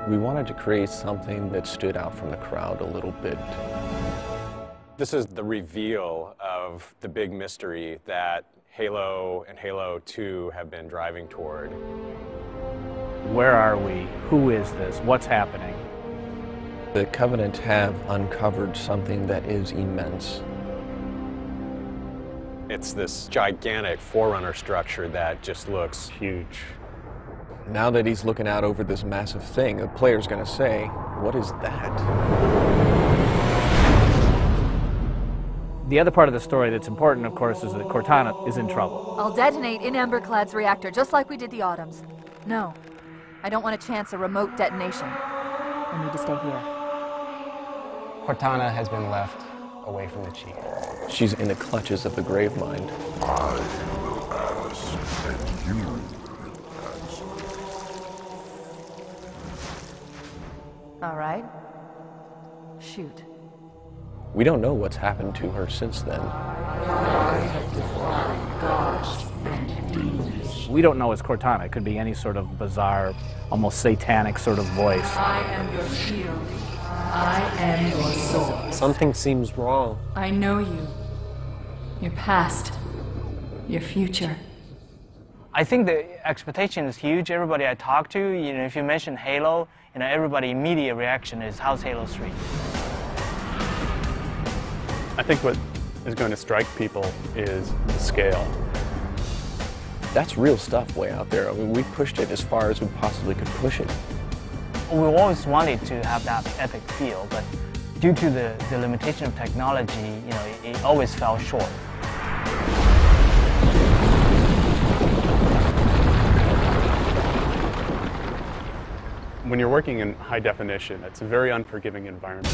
We wanted to create something that stood out from the crowd a little bit. This is the reveal of the big mystery that Halo and Halo 2 have been driving toward. Where are we? Who is this? What's happening? The Covenant have uncovered something that is immense. It's this gigantic Forerunner structure that just looks huge. Now that he's looking out over this massive thing, the player's going to say, what is that? The other part of the story that's important, of course, is that Cortana is in trouble. I'll detonate in Emberclad's reactor, just like we did the Autumn's. No, I don't want to chance a remote detonation. I need to stay here. Cortana has been left away from the Chief. She's in the clutches of the Gravemind. I will ask, and you will answer. All right. Shoot. We don't know what's happened to her since then. I have defied gods and demons. We don't know it's Cortana. It could be any sort of bizarre, almost satanic sort of voice. I am your shield. I am your sword. Something seems wrong. I know you. Your past. Your future. I think the expectation is huge. Everybody I talk to, if you mention Halo, everybody's immediate reaction is, how's Halo 3? I think what is going to strike people is the scale. That's real stuff way out there. I mean, we pushed it as far as we possibly could push it. We always wanted to have that epic feel, but due to the limitation of technology, it always fell short. When you're working in high definition, it's a very unforgiving environment.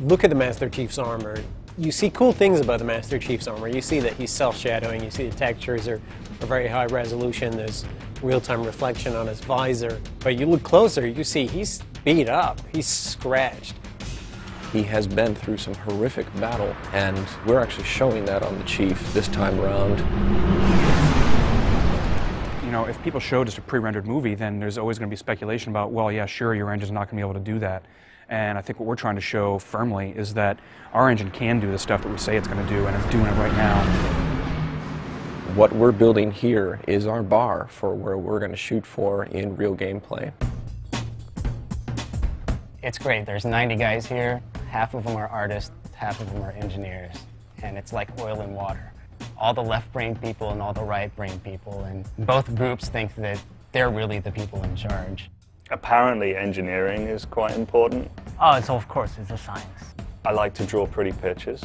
Look at the Master Chief's armor. You see cool things about the Master Chief's armor. You see that he's self-shadowing. You see the textures are very high resolution. There's real-time reflection on his visor. But you look closer, you see he's beat up. He's scratched. He has been through some horrific battle, and we're actually showing that on the Chief this time around. If people show just a pre-rendered movie, then there's always going to be speculation about, well, yeah, sure, your engine's not going to be able to do that. And I think what we're trying to show firmly is that our engine can do the stuff that we say it's going to do, and it's doing it right now. What we're building here is our bar for where we're going to shoot for in real gameplay. It's great. There's 90 guys here. Half of them are artists, half of them are engineers. And it's like oil and water. All the left-brain people and all the right-brain people, and both groups think that they're really the people in charge. Apparently engineering is quite important. Oh, of course, it's a science. I like to draw pretty pictures.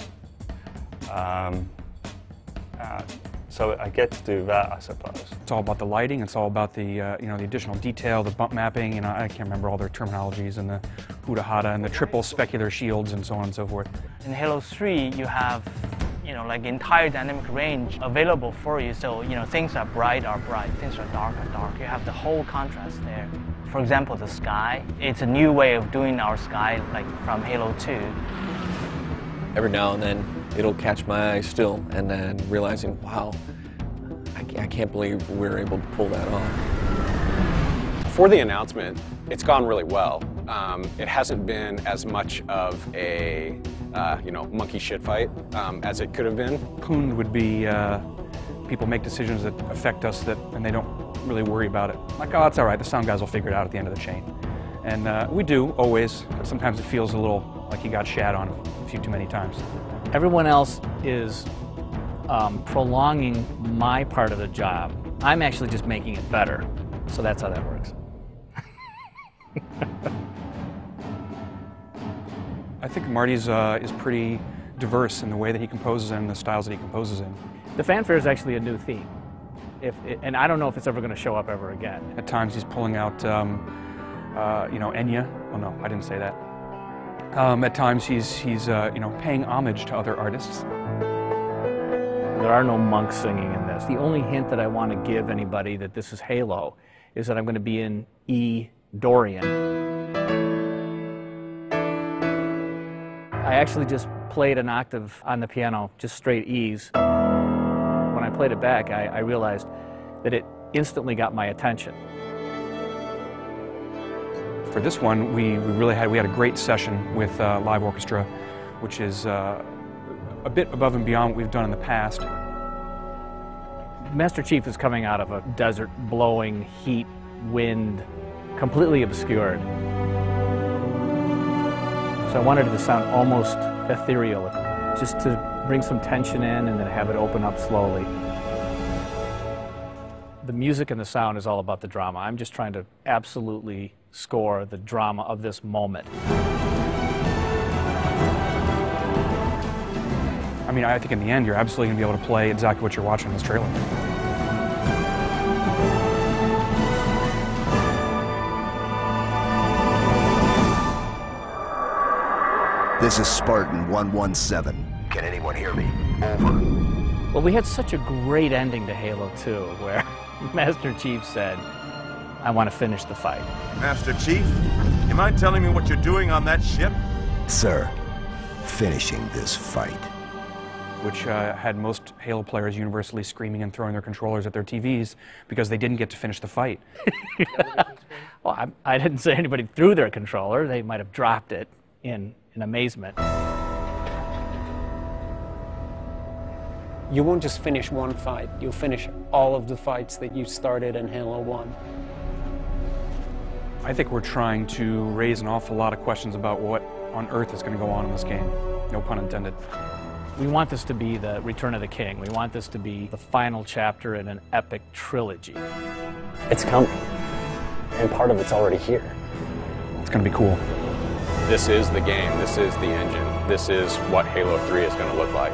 So I get to do that, I suppose. It's all about the lighting, it's all about the, the additional detail, the bump mapping, I can't remember all their terminologies, and the Huda-Hada, and the triple specular shields, and so on and so forth. In Halo 3, you have like entire dynamic range available for you. So, things are bright, things are dark. You have the whole contrast there. For example, the sky. It's a new way of doing our sky, like from Halo 2. Every now and then, it'll catch my eye still, and then realizing, wow, I can't believe we're able to pull that off. For the announcement, it's gone really well. It hasn't been as much of a monkey shit fight as it could have been. Pooned would be people make decisions that affect us and they don't really worry about it. Like, oh, it's all right, the sound guys will figure it out at the end of the chain. And we do, always, but sometimes it feels a little like you got shat on a few too many times. Everyone else is prolonging my part of the job. I'm actually just making it better. So that's how that works. I think Marty's is pretty diverse in the way that he composes and the styles that he composes in. The fanfare is actually a new theme. And I don't know if it's ever going to show up ever again. At times he's pulling out, Enya. Oh no, I didn't say that. At times he's paying homage to other artists. There are no monks singing in this. The only hint that I want to give anybody that this is Halo is that I'm going to be in E Dorian. I actually just played an octave on the piano, just straight E's. When I played it back, I realized that it instantly got my attention. For this one, we had a great session with live orchestra, which is a bit above and beyond what we've done in the past. Master Chief is coming out of a desert, blowing heat, wind, completely obscured. So I wanted it to sound almost ethereal, just to bring some tension in and then have it open up slowly. The music and the sound is all about the drama. I'm just trying to absolutely score the drama of this moment. I mean, I think in the end, you're absolutely going to be able to play exactly what you're watching in this trailer. This is Spartan 117. Can anyone hear me? Over. Well, we had such a great ending to Halo 2, where Master Chief said, I want to finish the fight. Master Chief, you mind telling me what you're doing on that ship? Sir, finishing this fight. Which had most Halo players universally screaming and throwing their controllers at their TVs because they didn't get to finish the fight. Well, I didn't say anybody threw their controller. They might have dropped it in amazement. You won't just finish one fight, you'll finish all of the fights that you started in Halo 1. I think we're trying to raise an awful lot of questions about what on earth is going to go on in this game. No pun intended. We want this to be the Return of the King. We want this to be the final chapter in an epic trilogy. It's coming, and part of it's already here. It's going to be cool. This is the game. This is the engine. This is what Halo 3 is going to look like.